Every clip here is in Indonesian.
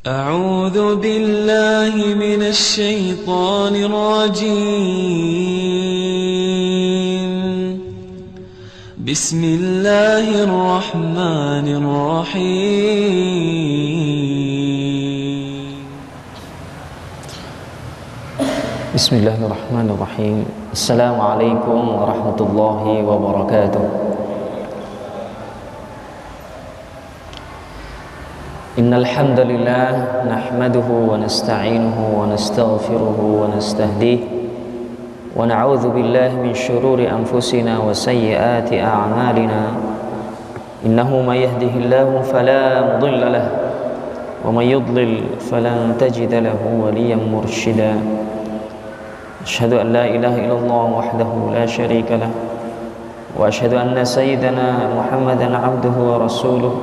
أعوذ بالله من الشيطان الرجيم بسم الله الرحمن الرحيم بسم الله الرحمن الرحيم السلام عليكم ورحمة الله وبركاته إن الحمد لله نحمده ونستعينه ونستغفره ونستهديه ونعوذ بالله من شرور أنفسنا وسيئات أعمالنا إنه من يهده الله فلا مضل له ومن يضلل فلن تجد له وليا مرشدا أشهد أن لا إله إلا الله وحده لا شريك له وأشهد أن سيدنا محمدا عبده ورسوله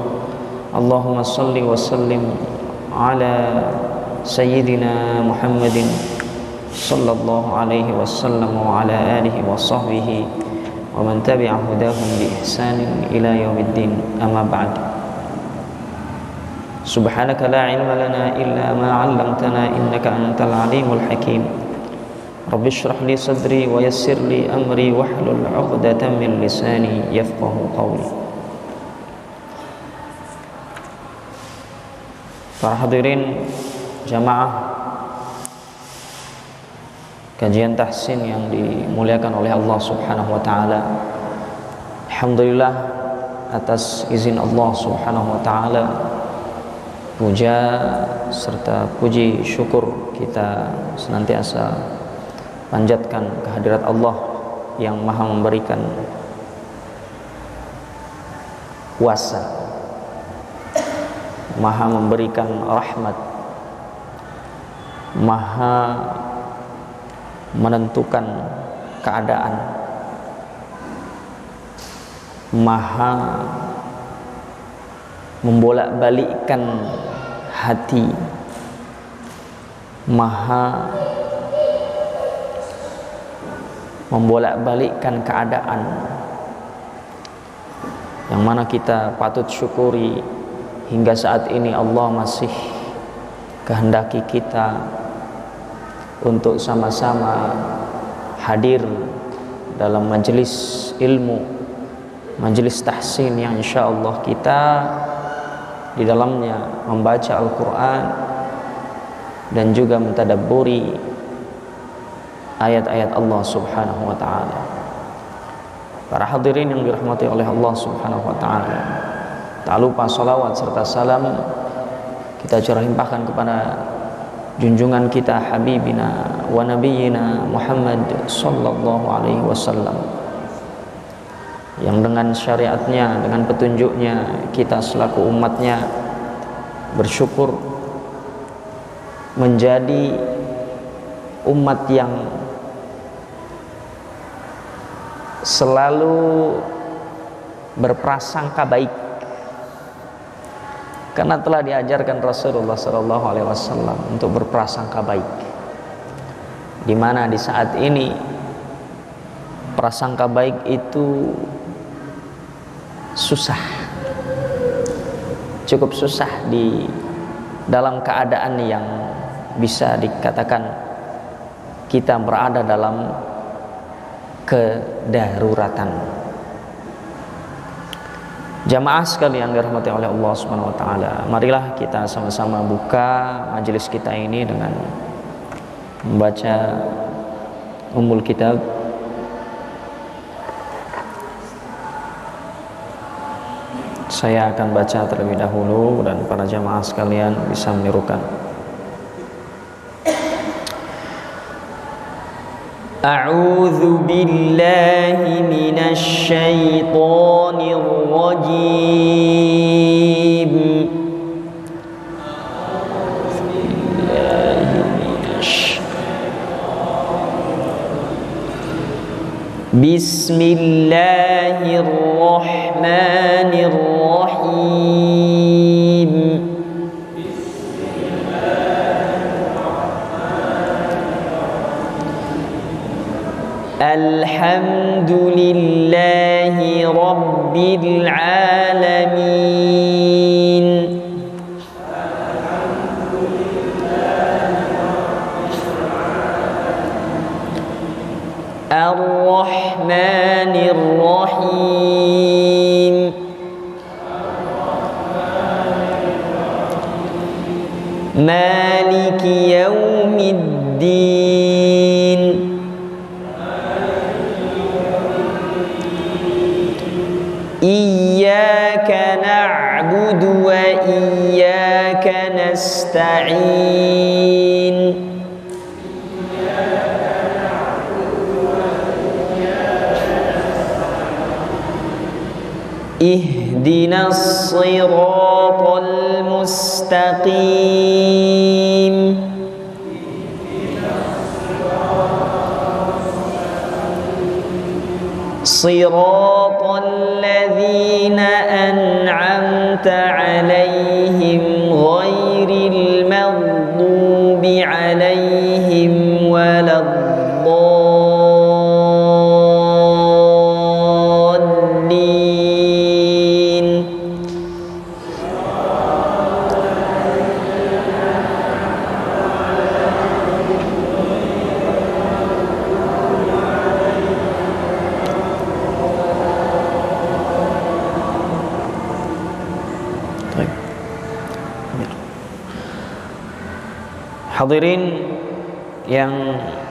اللهم صل وسلم على سيدنا محمد صلى الله عليه وسلم وعلى آله وصحبه ومن تبع هداهم بإحسان إلى يوم الدين أما بعد سبحانك لا علم لنا إلا ما علمتنا إنك أنت العليم الحكيم رب اشرح لي صدري ويسر لي أمري واحلل عقدة من لساني يفقه قولي. Para hadirin jamaah kajian tahsin yang dimuliakan oleh Allah Subhanahu wa taala. Alhamdulillah atas izin Allah Subhanahu wa taala, puja serta puji syukur kita senantiasa panjatkan kehadirat Allah yang Maha memberikan kuasa, Maha memberikan rahmat, Maha menentukan keadaan, Maha membolak-balikkan hati, Maha membolak-balikkan keadaan, yang mana kita patut syukuri. Hingga saat ini Allah masih kehendaki kita untuk sama-sama hadir dalam majelis ilmu, majelis tahsin yang insya Allah kita di dalamnya membaca Al-Quran dan juga mentadabburi ayat-ayat Allah Subhanahu wa ta'ala. Para hadirin yang dirahmati oleh Allah Subhanahu wa ta'ala, tak lupa salawat serta salam kita curahkan kepada junjungan kita habibina wa nabiyina Muhammad sallallahu alaihi wasallam, yang dengan syariatnya, dengan petunjuknya kita selaku umatnya bersyukur menjadi umat yang selalu berprasangka baik, karena telah diajarkan Rasulullah SAW untuk berprasangka baik. Di mana di saat ini prasangka baik itu susah, cukup susah di dalam keadaan yang bisa dikatakan kita berada dalam kedaruratan. Jamaah sekalian dirahmati oleh Allah Subhanahu wa taala, marilah kita sama-sama buka majelis kita ini dengan membaca Ummul Kitab. Saya akan baca terlebih dahulu dan para jamaah sekalian bisa menirukan. أعوذ بالله من الشيطان الرجيم بسم الله الرحمن الرحيم الحمد لله رب العالمين Maliki yaumiddin. Iyyaka na'budu wa iyyaka nasta'in. Ihdinas siratal mustaqim. Siratal ladzina an'amta 'alaihim ghairil maghdubi 'alaihim waladdallin. Hadirin yang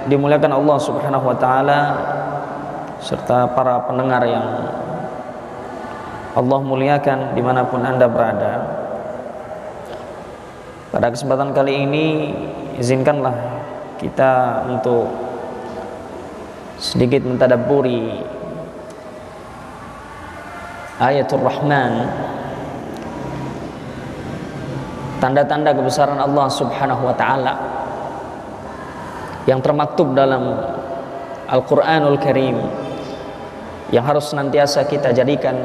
dimuliakan Allah Subhanahu wa taala serta para pendengar yang Allah muliakan dimanapun Anda berada. Pada kesempatan kali ini izinkanlah kita untuk sedikit mentadabburi ayatul Rahman, tanda-tanda kebesaran Allah Subhanahu wa taala yang termaktub dalam Al-Qur'anul Karim, yang harus senantiasa kita jadikan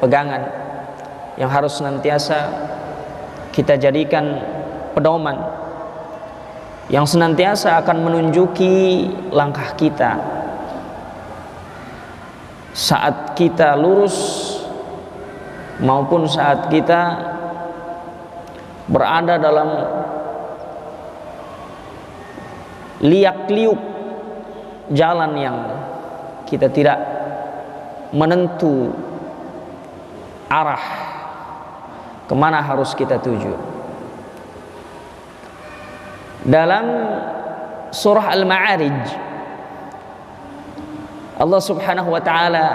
pegangan, yang harus senantiasa kita jadikan pedoman, yang senantiasa akan menunjuki langkah kita saat kita lurus maupun saat kita berada dalam liak-liuk jalan yang kita tidak menentu arah kemana harus kita tuju. Dalam surah Al-Ma'arij, Allah Subhanahu wa taala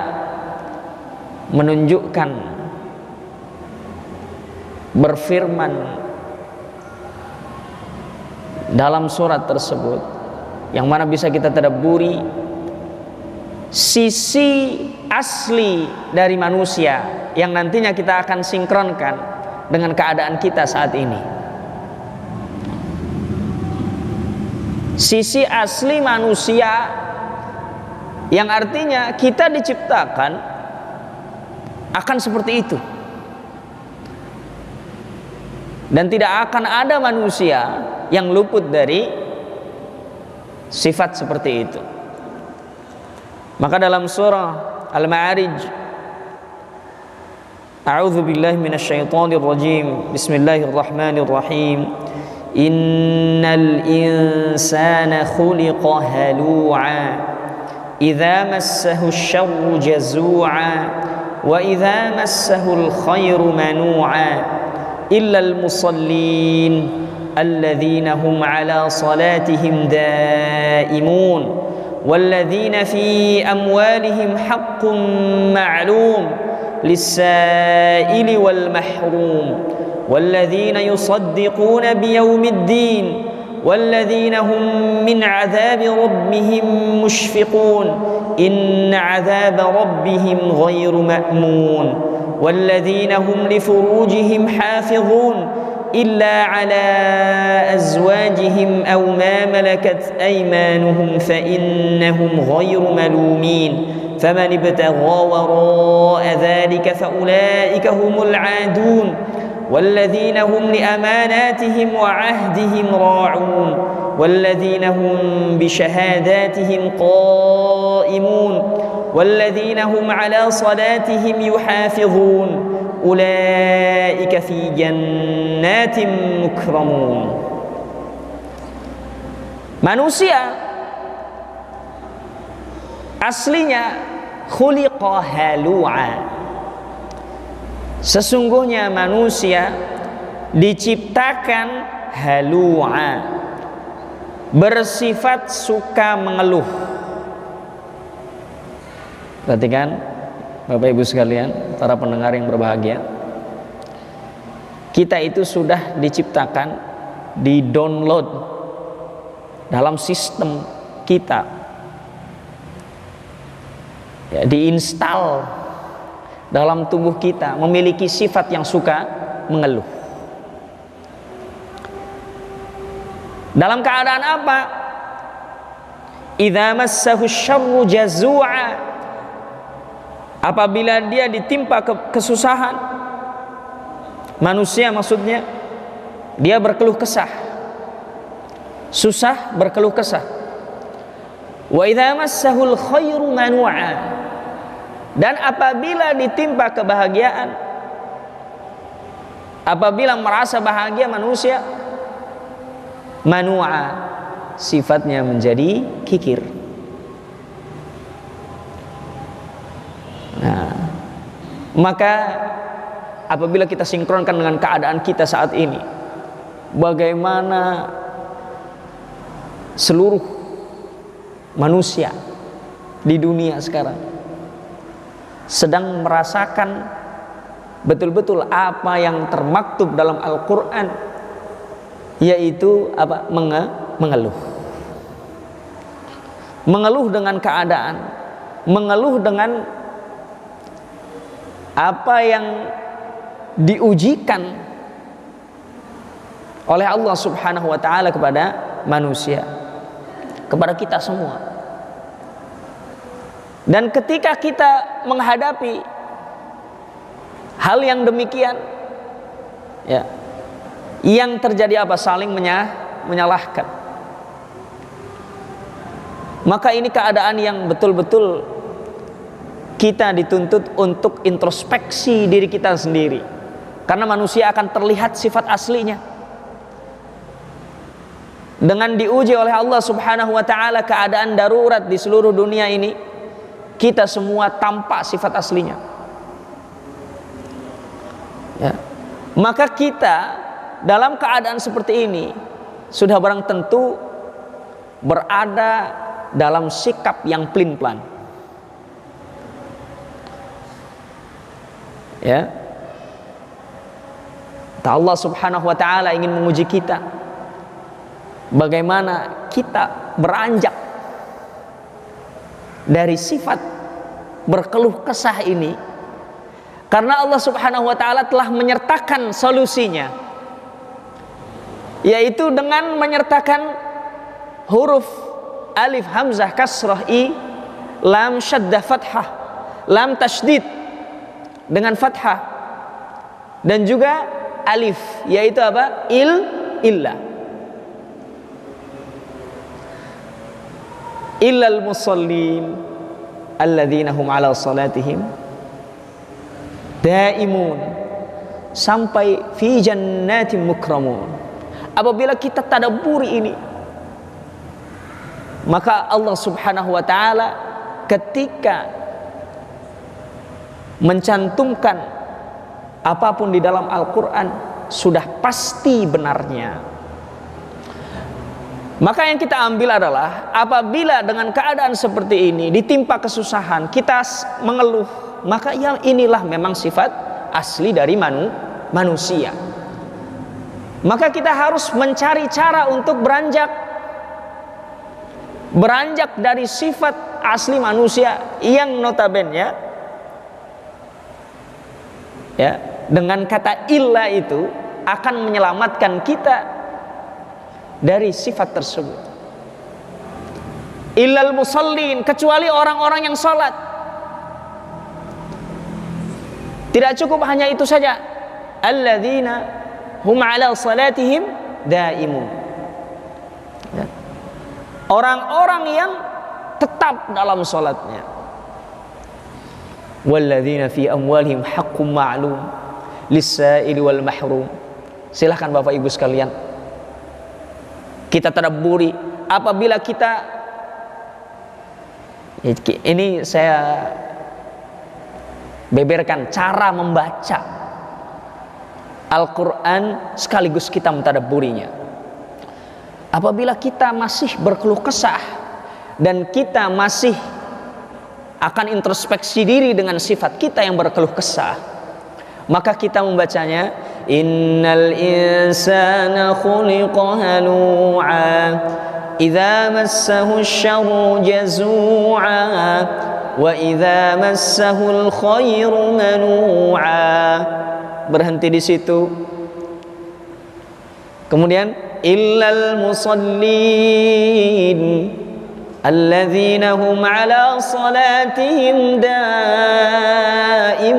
menunjukkan, berfirman dalam surat tersebut, yang mana bisa kita tadabburi sisi asli dari manusia yang nantinya kita akan sinkronkan dengan keadaan kita saat ini. Sisi asli manusia yang artinya kita diciptakan akan seperti itu, dan tidak akan ada manusia yang luput dari sifat seperti itu. Maka dalam surah Al-Ma'arij, A'udzu billahi minasyaitonir rajim. Bismillahirrahmanirrahim. Innal insana khuliqa halu'a idza massahu asy-syarru jazu'a wa idza massahu al-khairu manu'a illal musallin الذين هم على صلاتهم دائمون والذين في أموالهم حق معلوم للسائل والمحروم والذين يصدقون بيوم الدين والذين هم من عذاب ربهم مشفقون إن عذاب ربهم غير مأمون والذين هم لفروجهم حافظون إلا على أزواجهم أو ما ملكت أيمانهم فإنهم غير ملومين فمن ابتغى وراء ذلك فأولئك هم العادون والذين هم لأماناتهم وعهدهم راعون والذين هم بشهاداتهم قائمون والذين هم على صلاتهم يحافظون أولئك في جنات مكرمون. Manusia aslinya khuliqa halu'a. Sesungguhnya manusia diciptakan halu'a, bersifat suka mengeluh. Perhatikan Bapak Ibu sekalian, para pendengar yang berbahagia, kita itu sudah diciptakan, di-download dalam sistem kita, ya, diinstal dalam tubuh kita, memiliki sifat yang suka mengeluh. Dalam keadaan apa? Idza massahu syarru jazua, apabila dia ditimpa kesusahan, manusia maksudnya, dia berkeluh kesah, susah berkeluh kesah. Wa idza massahul khairu manu'a, dan apabila ditimpa kebahagiaan, apabila merasa bahagia manusia, manu'a, sifatnya menjadi kikir. Nah, maka apabila kita sinkronkan dengan keadaan kita saat ini, bagaimana seluruh manusia di dunia sekarang sedang merasakan betul-betul apa yang termaktub dalam Al-Quran, yaitu apa? Mengeluh dengan keadaan, mengeluh dengan apa yang diujikan oleh Allah Subhanahu wa ta'ala kepada manusia, kepada kita semua. Dan ketika kita menghadapi hal yang demikian, ya, yang terjadi apa? Saling menyalahkan. Maka ini keadaan yang betul-betul kita dituntut untuk introspeksi diri kita sendiri, karena manusia akan terlihat sifat aslinya dengan diuji oleh Allah Subhanahu wa ta'ala. Keadaan darurat di seluruh dunia ini, kita semua tampak sifat aslinya, ya. Maka kita dalam keadaan seperti ini sudah barang tentu berada dalam sikap yang pelin-pelan, ya. Allah Subhanahu wa ta'ala ingin menguji kita, bagaimana kita beranjak dari sifat berkeluh kesah ini, karena Allah Subhanahu wa ta'ala telah menyertakan solusinya, yaitu dengan menyertakan huruf alif hamzah kasrah i, lam syaddah fathah, lam tasydid dengan fathah, dan juga alif, yaitu apa? Illa illal musallin alladzina hum ala salatihim daimun, sampai fi jannatin mukramun. Apabila kita tadabburi ini, maka Allah Subhanahu wa ta'ala ketika mencantumkan apapun di dalam Al-Quran sudah pasti benarnya. Maka yang kita ambil adalah apabila dengan keadaan seperti ini ditimpa kesusahan, kita mengeluh, maka yang inilah memang sifat asli dari manusia. Maka kita harus mencari cara untuk beranjak dari sifat asli manusia yang notabene, ya, dengan kata illa itu akan menyelamatkan kita dari sifat tersebut. Illal musallin, kecuali orang-orang yang salat. Tidak cukup hanya itu saja, alladzina hum ala salatihim daimun, ya. Orang-orang yang tetap dalam salatnya. Walladzina fi amwalihim haqqum ma'lum lis-sa'ili wal mahrum. Silahkan Bapak Ibu sekalian, kita tadabburi. Apabila kita, ini saya beberkan cara membaca Al-Quran sekaligus kita mentadabburinya. apabila kita masih berkeluh kesah dan kita masih akan introspeksi diri dengan sifat kita yang berkeluh kesah, maka kita membacanya, innal insana khuliqa halu'a idza massahu asy-syarru jazu'a wa idza massahu al-khairu manu'a. Berhenti di situ. Kemudian illal musallin alladzina hum ala salatihim daimun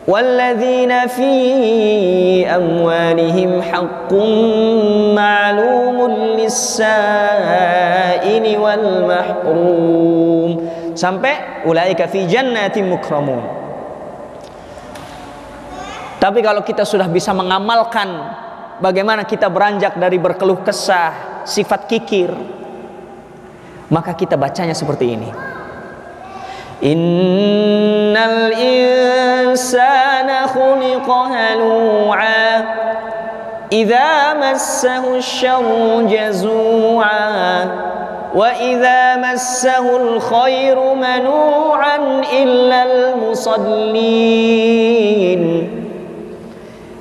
walladzina fi amwalihim haqqun ma'lumun lis-sa'ili wal mahrum, sampai ulaika fi jannatin mukramun. Tapi kalau kita sudah bisa mengamalkan bagaimana kita beranjak dari berkeluh kesah, sifat kikir, maka kita bacanya seperti ini. Innal insana khuliqa halu'a idza massahu asy-syarru jazu'a wa idza massahu al-khairu manu'an illal musallin.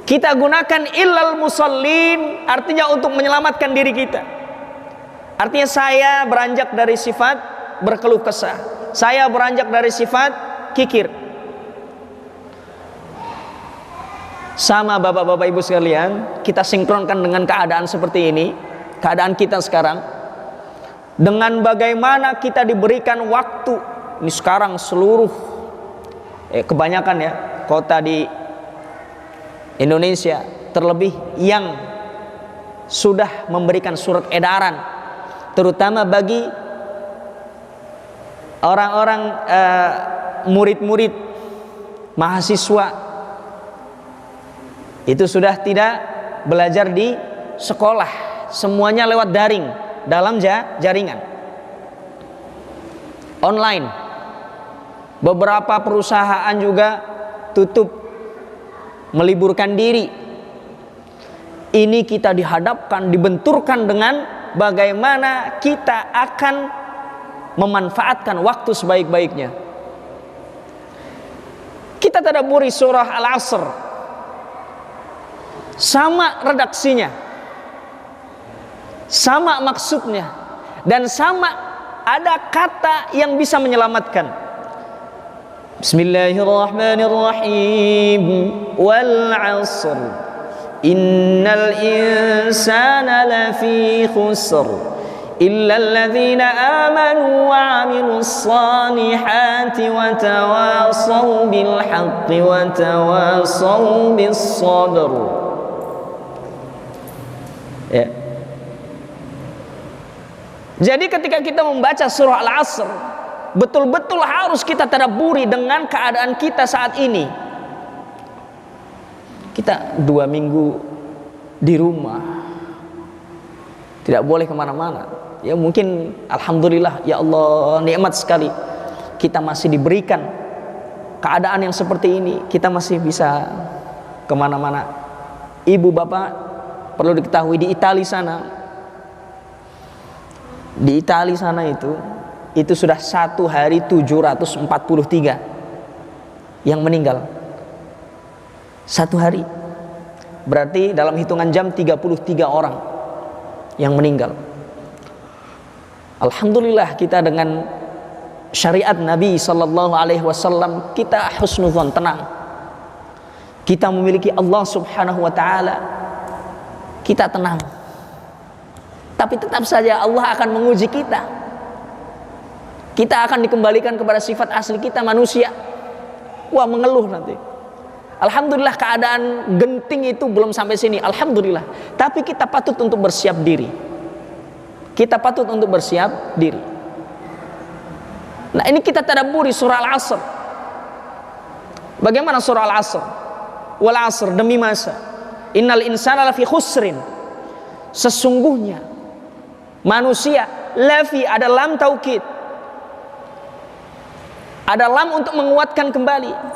Kita gunakan illal musallin artinya untuk menyelamatkan diri kita. Artinya saya beranjak dari sifat berkeluh kesah, saya beranjak dari sifat kikir. Sama bapak-bapak ibu sekalian, kita sinkronkan dengan keadaan seperti ini, keadaan kita sekarang, dengan bagaimana kita diberikan waktu. Ini sekarang seluruh kebanyakan ya kota di Indonesia, terlebih yang sudah memberikan surat edaran, terutama bagi orang-orang murid-murid mahasiswa, itu sudah tidak belajar di sekolah, semuanya lewat daring dalam jaringan online. Beberapa perusahaan juga tutup, meliburkan diri. Ini kita dihadapkan, dibenturkan dengan bagaimana kita akan memanfaatkan waktu sebaik-baiknya. Kita tadabburi surah Al-Asr, sama redaksinya, sama maksudnya, dan sama ada kata yang bisa menyelamatkan. Bismillahirrahmanirrahim. Wal 'asr innal insana lafi khusr illa alladhina amanu wa 'amilus salihati wa tawasaw bil haqqi wa tawasaw bis sabr. Ya. Jadi ketika kita membaca surah Al-Asr, betul-betul harus kita tadabburi dengan keadaan kita saat ini. Kita 2 minggu di rumah, tidak boleh kemana-mana. Ya mungkin alhamdulillah, ya Allah, nikmat sekali kita masih diberikan keadaan yang seperti ini. Kita masih bisa kemana-mana. Ibu bapak perlu diketahui, di Italia sana itu sudah 1 hari 743 yang meninggal. 1 hari berarti dalam hitungan jam 33 orang yang meninggal. Alhamdulillah kita dengan syariat Nabi sallallahu alaihi wasallam kita husnudzon, tenang. Kita memiliki Allah Subhanahu wa taala, kita tenang. Tapi tetap saja Allah akan menguji kita. Kita akan dikembalikan kepada sifat asli kita, manusia. Wah, mengeluh nanti. Alhamdulillah keadaan genting itu belum sampai sini, alhamdulillah. Tapi kita patut untuk bersiap diri. Kita patut untuk bersiap diri. Nah, ini kita tadabburi surah Al-Asr. Bagaimana surah Al-Asr? Wal 'asr, demi masa. Innal insana lafi khusrin. Sesungguhnya manusia, lafi ada lam taukid, ada lam untuk menguatkan kembali.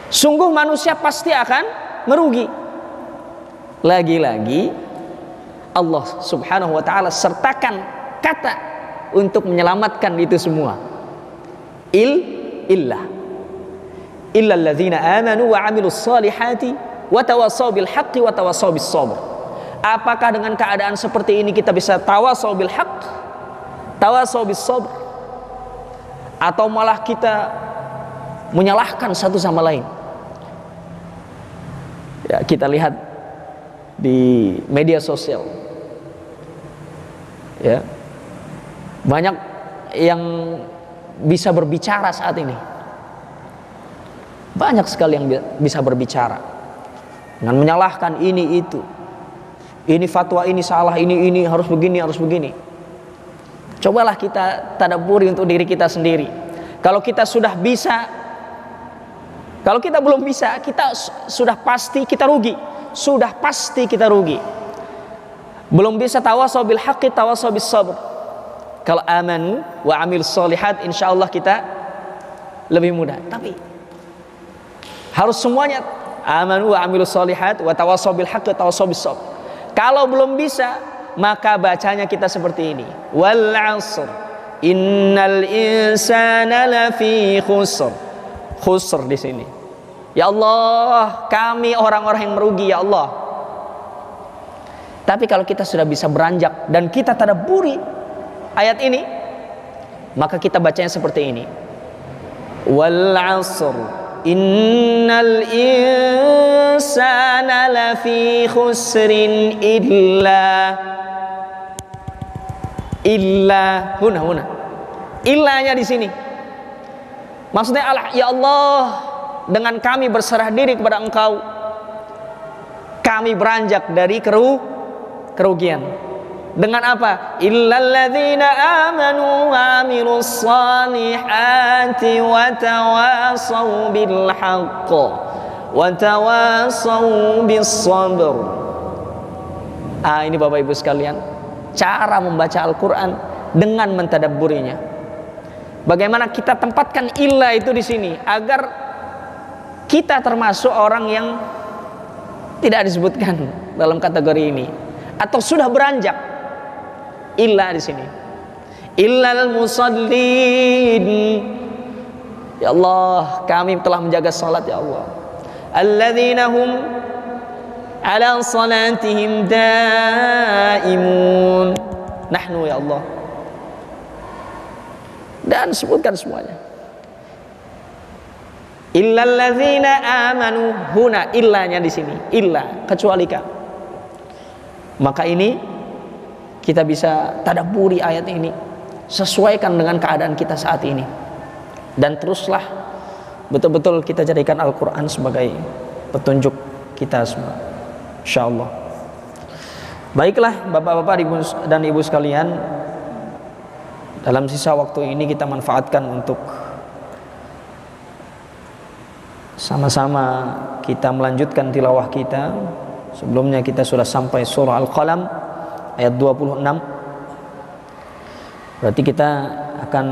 Sungguh manusia pasti akan merugi. Lagi-lagi Allah subhanahu wa ta'ala sertakan kata untuk menyelamatkan itu semua. Illal ladzina amanu wa amilus salihati wa tawassaw bil haqqi wa tawassaw bis sabr. Apakah dengan keadaan seperti ini kita bisa tawassaw bil haqq, tawassaw bis sabr, atau malah kita menyalahkan satu sama lain? Ya, kita lihat di media sosial, ya, banyak yang bisa berbicara saat ini. Banyak sekali yang bisa berbicara dengan menyalahkan ini itu. Ini fatwa ini salah, ini harus begini, harus begini. Cobalah kita tadabburi untuk diri kita sendiri. Kalau kita sudah bisa, kalau kita belum bisa, kita sudah pasti kita rugi. Sudah pasti kita rugi. Belum bisa tawassaw bil haqqi, tawassaw bis sabr. Kalau amanu wa amilus solihat, insyaallah kita lebih mudah. Tapi harus semuanya amanu wa amilus solihat wa tawassaw bil haqqi, tawassaw bis sabr. Kalau belum bisa, maka bacanya kita seperti ini. Wal 'asr innal insana lafi khusr. Khusr di sini. Ya Allah, kami orang-orang yang merugi, ya Allah. Tapi kalau kita sudah bisa beranjak dan kita tadabburi ayat ini, maka kita bacanya seperti ini. Wal 'asr innal insana lafi khusrin illa huna. Illanya di sini. Maksudnya ya Allah, dengan kami berserah diri kepada Engkau, kami beranjak dari kerugian. Dengan apa? Illal ladzina amanu wa amilus salihati wa tawassaw bil haqq wa tawassaw bis sabr. Ini Bapak Ibu sekalian, cara membaca Al-Qur'an dengan mentadabburinya. Bagaimana kita tempatkan illa itu di sini agar kita termasuk orang yang tidak disebutkan dalam kategori ini atau sudah beranjak. Illa di sini. Illal musallin. Ya Allah, kami telah menjaga salat, ya Allah. Alladzina hum ala salatihim daimun. Nahnu, ya Allah. Dan sebutkan semuanya. Illal ladzina amanu, huna, illanya di sini. Illa, kecuali kami. Maka ini kita bisa tadabburi ayat ini, sesuaikan dengan keadaan kita saat ini, dan teruslah betul-betul kita jadikan Al-Quran sebagai petunjuk kita semua, insyaallah. Baiklah Bapak-bapak dan Ibu sekalian, dalam sisa waktu ini kita manfaatkan untuk sama-sama kita melanjutkan tilawah kita. Sebelumnya kita sudah sampai surah Al-Qalam ayat 26. Berarti kita akan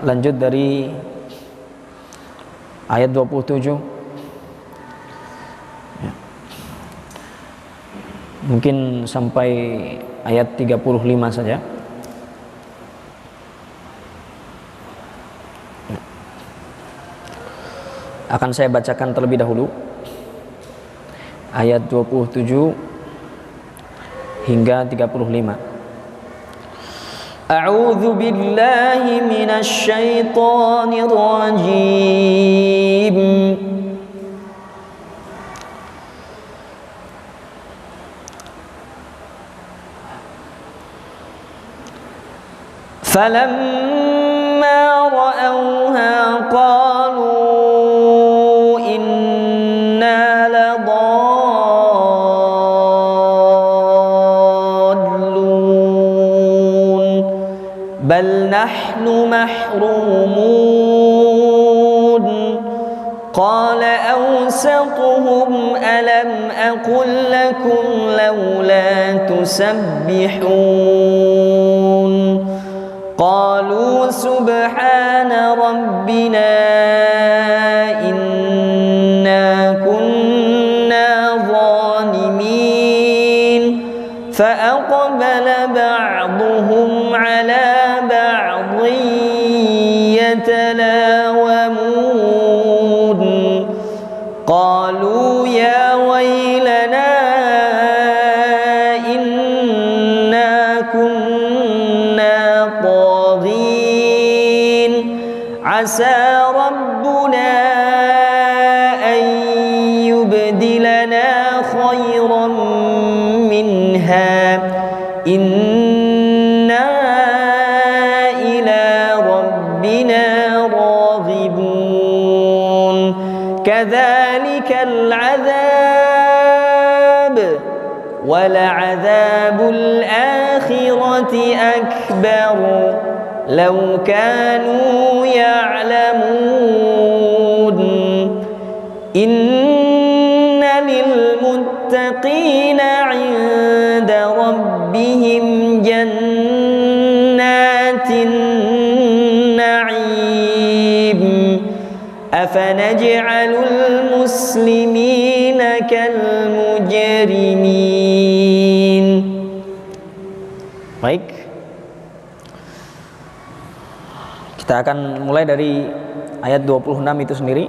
lanjut dari ayat 27. Ya. Mungkin sampai ayat 35 saja. Akan saya bacakan terlebih dahulu ayat 27 hingga 35. A'udzu billahi minasy syaithanir rajim. Falamma ra'awha qalu inna ladallun bal nahnu mahrumun qala awsatuhum alam aqul lakum lawla tusabbihun qalu subhana rabbina inna kunna zalimin فأقبل بعضهم على بعض يتلاومون قالوا يا ويلنا إنا كنا طاغين عسى ربنا أن يبدلنا خيرا منها إنا إلى ربنا راغبون كذلك العذاب ولعذاب الآخرة أكبر لو كانوا يعلمون إن للمتقين عند ربهم جنات النعيم أفنجعل المسلمين كالمجرمين. Baik, kita akan mulai dari ayat 26 itu sendiri.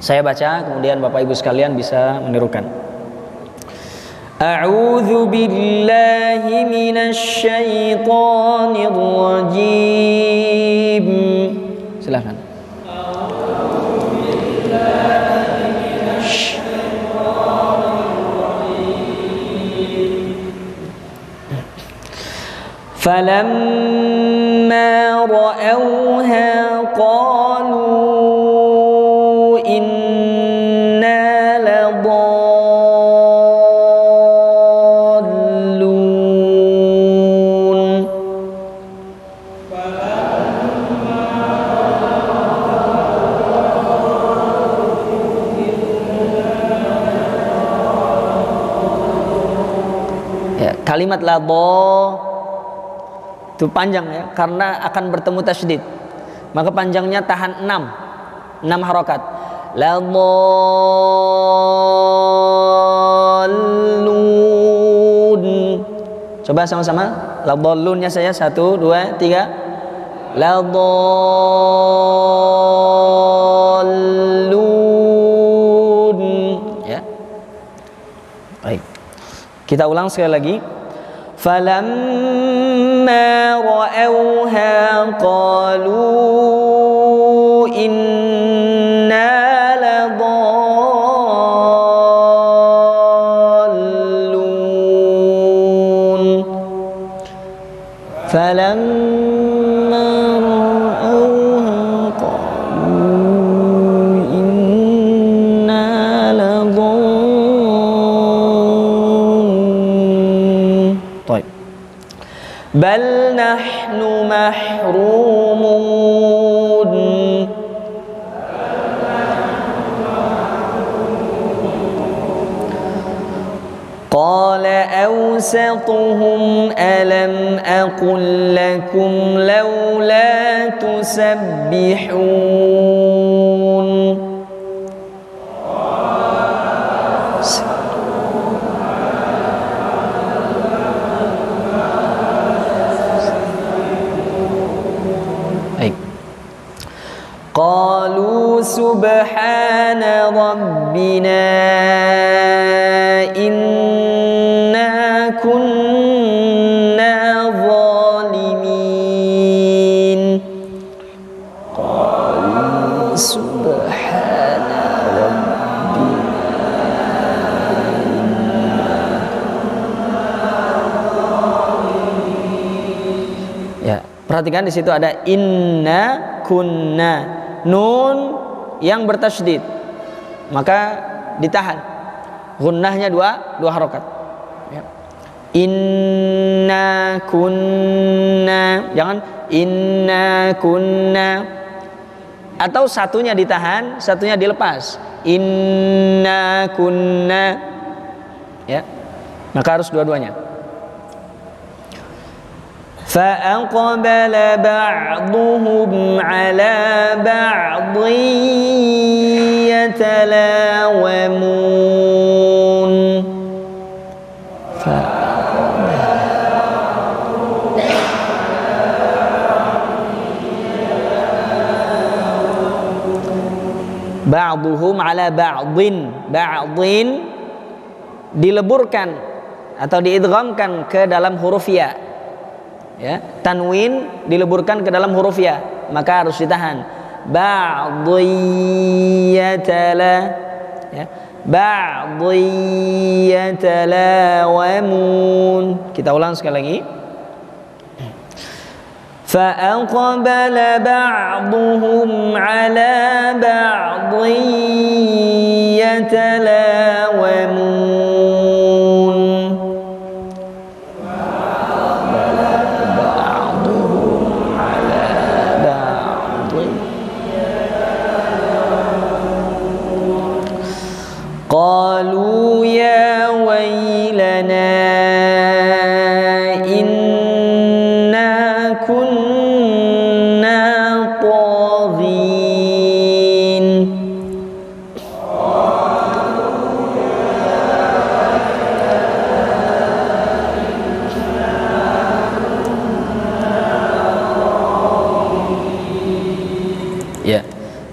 Saya baca, kemudian Bapak Ibu sekalian bisa menirukan. A'udzu billahi minasy syaithanir rajim. Silakan. فَلَمَّا رَأَوْهَا قَالُوا إِنَّا لَضَالُّونَ Ya, kalimat ladha itu panjang ya, karena akan bertemu tasydid. Maka panjangnya tahan 6 harokat. Ladhallun. Coba sama-sama. Ladhallunnya saya 1, 2, 3. Ladhallun. Ya. Baik. Kita ulang sekali lagi. فَلَمَّا رَأَوْهَا قَالُوا إِنَّا لَضَالُّونَ فَلَمَّا رَأَوْهَا قَالُوا إِنَّا لَضَالُّونَ. طيب. بل نحن محرومون قال أوسطهم ألم أقل لكم لولا تسبحون قالوا سبحان ربنا إنا كنا ظالمين قالوا سبحان ربنا Ya, perhatikan di situ ada inna kunna, nun yang bertasydid, maka ditahan. Gunnahnya dua harokat. Ya. Inna kunna, jangan inna kunna. Atau satunya ditahan, satunya dilepas. Inna kunna. Ya. Maka harus dua-duanya. فَأَقْبَلَ بَعْضُهُمْ عَلَى بَعْضٍ يَتَلَاوَمُونَ ba'duhum ala ba'din. Ba'din dileburkan atau diidghamkan ke dalam huruf ya. Ya, tanwin dileburkan ke dalam huruf ya, maka harus ditahan. Ba'diyatala, ya. Ba'diyatalawamun. Kita ulang sekali lagi. فَأَقْبَلَ بَعْضُهُمْ عَلَى بَعْضٍ يَتَلَاوَمُونَ. بَعْضُهُمْ عَلَى بَعْضٍ. قَالُوا يَا وَيْلَنَا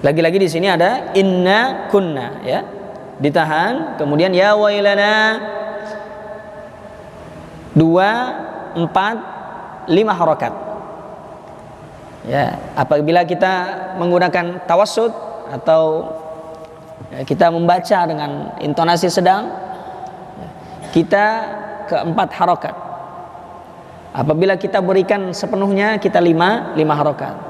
Lagi-lagi di sini ada inna kunna, ya. Ditahan, kemudian ya wailana 2, 4, 5 harokat. Ya, apabila kita menggunakan tawassut atau ya, kita membaca dengan intonasi sedang, kita ke 4 harokat. Apabila kita berikan sepenuhnya, kita 5 harokat.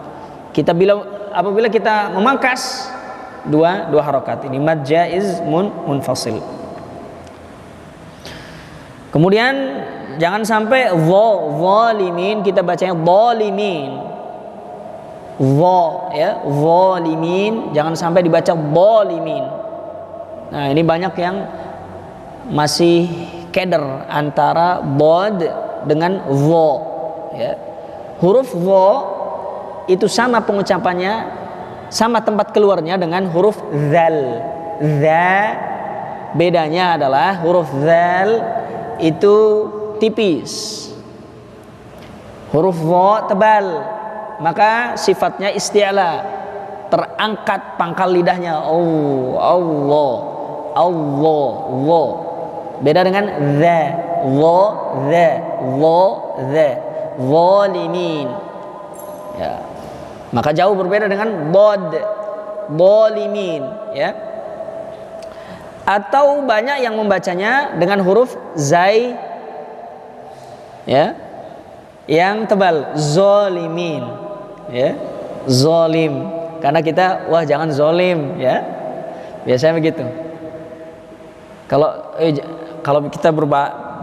Apabila kita memangkas 2 harokat, ini mad jaiz munfasil. Kemudian jangan sampai zalimin kita bacanya zalimin. Ya, zalimin, jangan sampai dibaca zalimin. Nah, ini banyak yang masih keder antara bod dengan ya. Huruf itu sama pengucapannya, sama tempat keluarnya dengan huruf zal. Bedanya adalah huruf zal itu tipis, huruf tebal, maka sifatnya isti'la, terangkat pangkal lidahnya. Allah. Beda dengan zalimin. Ya. Maka jauh berbeda dengan zalimin, ya. Atau banyak yang membacanya dengan huruf zai, ya, yang tebal, zalimin, ya, zalim. Karena kita jangan zalim, ya. Biasanya begitu. Kalau kita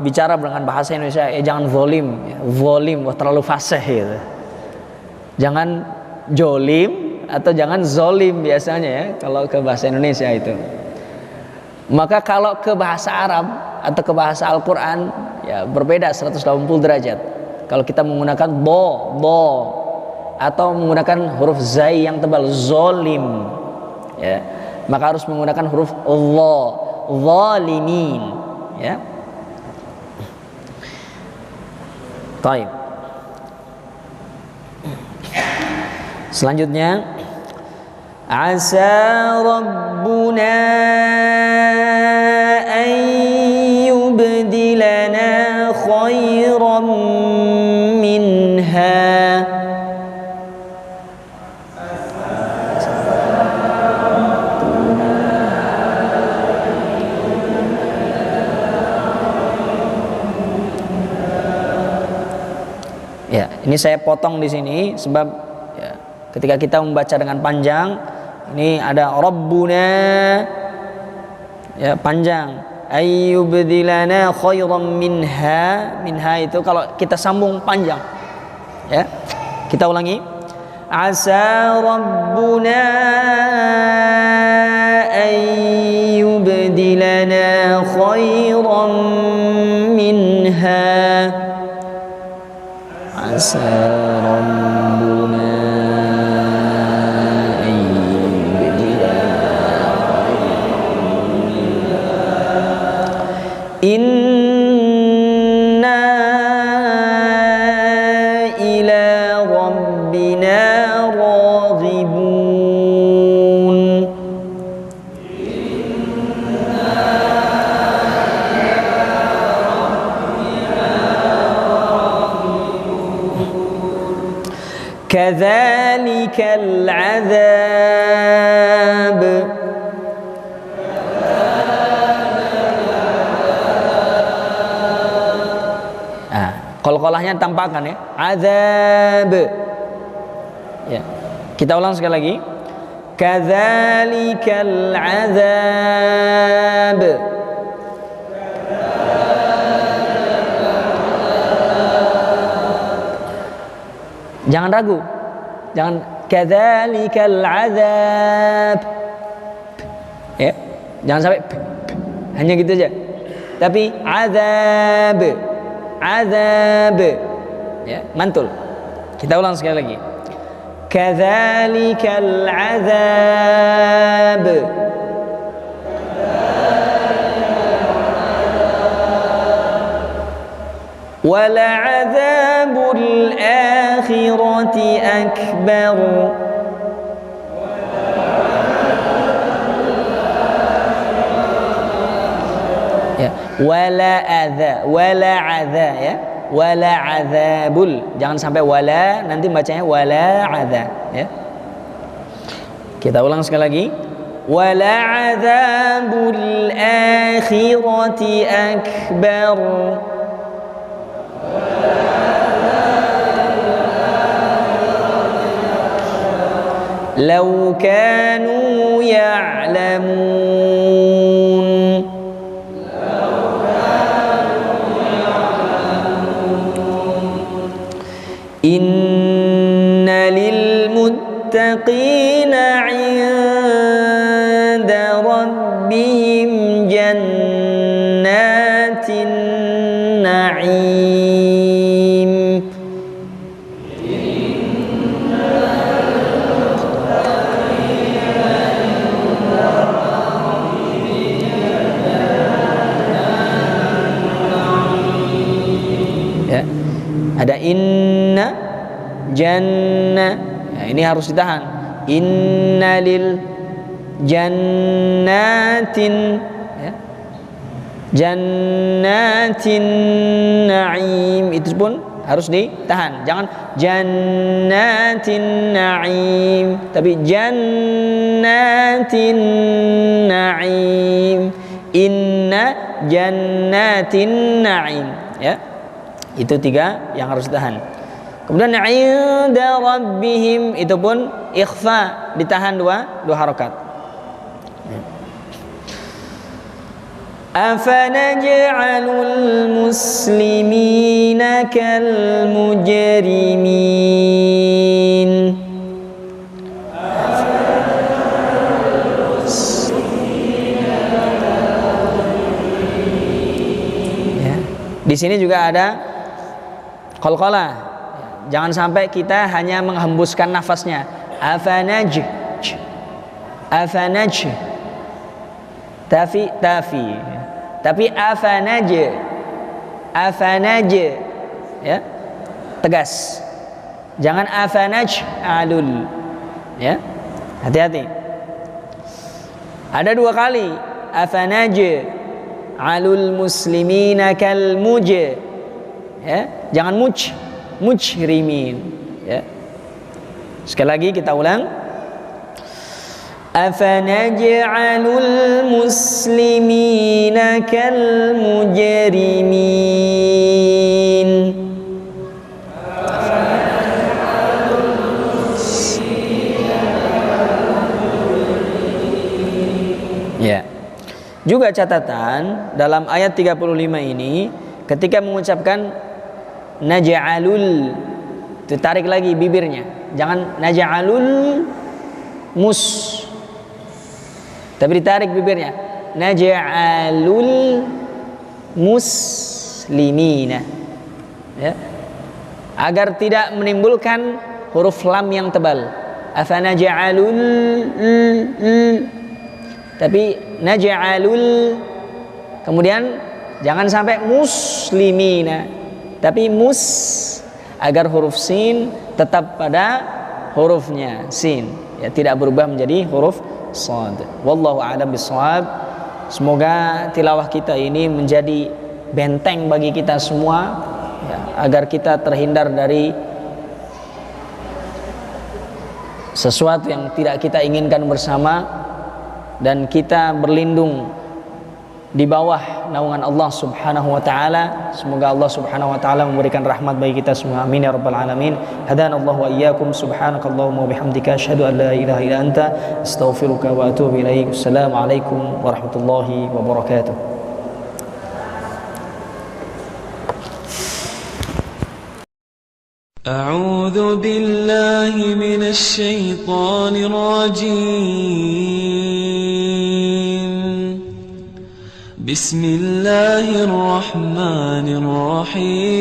bicara dengan bahasa Indonesia, jangan zalim, ya. Zalim terlalu fasih, gitu. Jangan jolim atau jangan zolim biasanya, ya, kalau ke bahasa Indonesia itu. Maka kalau ke bahasa Arab atau ke bahasa Al-Quran, ya berbeda 180 derajat. Kalau kita menggunakan bo atau menggunakan huruf zai yang tebal, zolim, ya, maka harus menggunakan huruf zalimin, ya. Baik. Selanjutnya, asa rabbuna an yubdilana khairan minha. Ya, ini saya potong di sini sebab ya, ketika kita membaca dengan panjang, ini ada Rabbuna, ya, panjang. Ayyubdilana khairan minha. Minha itu kalau kita sambung panjang, ya. Kita ulangi. Asa Rabbuna ayyubdilana khairan minha. Asa Rabbuna inna ila rabbina raghibun. Kadzalikal azab. Qalqalahnya tampakkan ya. Azab. Ya. Kita ulang sekali lagi. Kadzalikal azab. Jangan ragu. Jangan kadzalikal azab. Ya. Jangan sampai hanya gitu aja. Tapi azab. Azab. Ya, mantul. Kita ulang sekali lagi. Kadzalikal azab. Wala azabul akhirati akbar. Ya, wala adza ya, wala adzabul, jangan sampai wala nanti bacanya wala adza ya. Kita ulang sekali lagi. Wala adzabul akhirati akbar. Law kanu ya'lamun. Inna lil muttaqina 'inda rabbihim jannatin na'im. Ya, ada inna jannah, ya, ini harus ditahan. Inna lil jannatin ya. Jannatin na'im, itu pun harus ditahan. Jangan jannatin na'im, tapi jannatin na'im. Inna jannatin na'im ya. Itu tiga yang harus ditahan. Kemudian 'inda rabbihim, itu pun ikhfa, ditahan dua harakat. Afanaj'alul muslimina kal mujrimin. Ya. Di sini juga ada qalqalah. Jangan sampai kita hanya menghembuskan nafasnya. Afanaj. Tafi. Tapi afanaj. Ya. Tegas. Jangan afanaj alul. Ya. Hati-hati. Ada dua kali afanaj alul muslimina kal muj. Ya. Jangan mujrimin ya. Sekali lagi kita ulang. Afanaj'alul muslimina kal mujrimin. Ya. Juga catatan dalam ayat 35 ini ketika mengucapkan naj'alul, itu tarik lagi bibirnya, jangan naj'alul tapi ditarik bibirnya, naj'alul muslimina ya, agar tidak menimbulkan huruf lam yang tebal. Afanaj'alul, tapi naj'alul, kemudian jangan sampai muslimina, tapi agar huruf sin tetap pada hurufnya sin ya, tidak berubah menjadi huruf shad. Wallahu a'lam bishawab. Semoga tilawah kita ini menjadi benteng bagi kita semua ya, agar kita terhindar dari sesuatu yang tidak kita inginkan bersama, dan kita berlindung di bawah naungan Allah Subhanahu wa taala. Semoga Allah Subhanahu wa taala memberikan rahmat bagi kita semua. Amin ya rabbal alamin. Hadanallahu wa iyyakum. Subhanakallahumma wa bihamdika asyhadu an la ilaha illa anta astaghfiruka wa atubu ilaik. Assalamualaikum warahmatullahi wabarakatuh. أعوذ بالله من الشيطان الرجيم بسم الله الرحمن الرحيم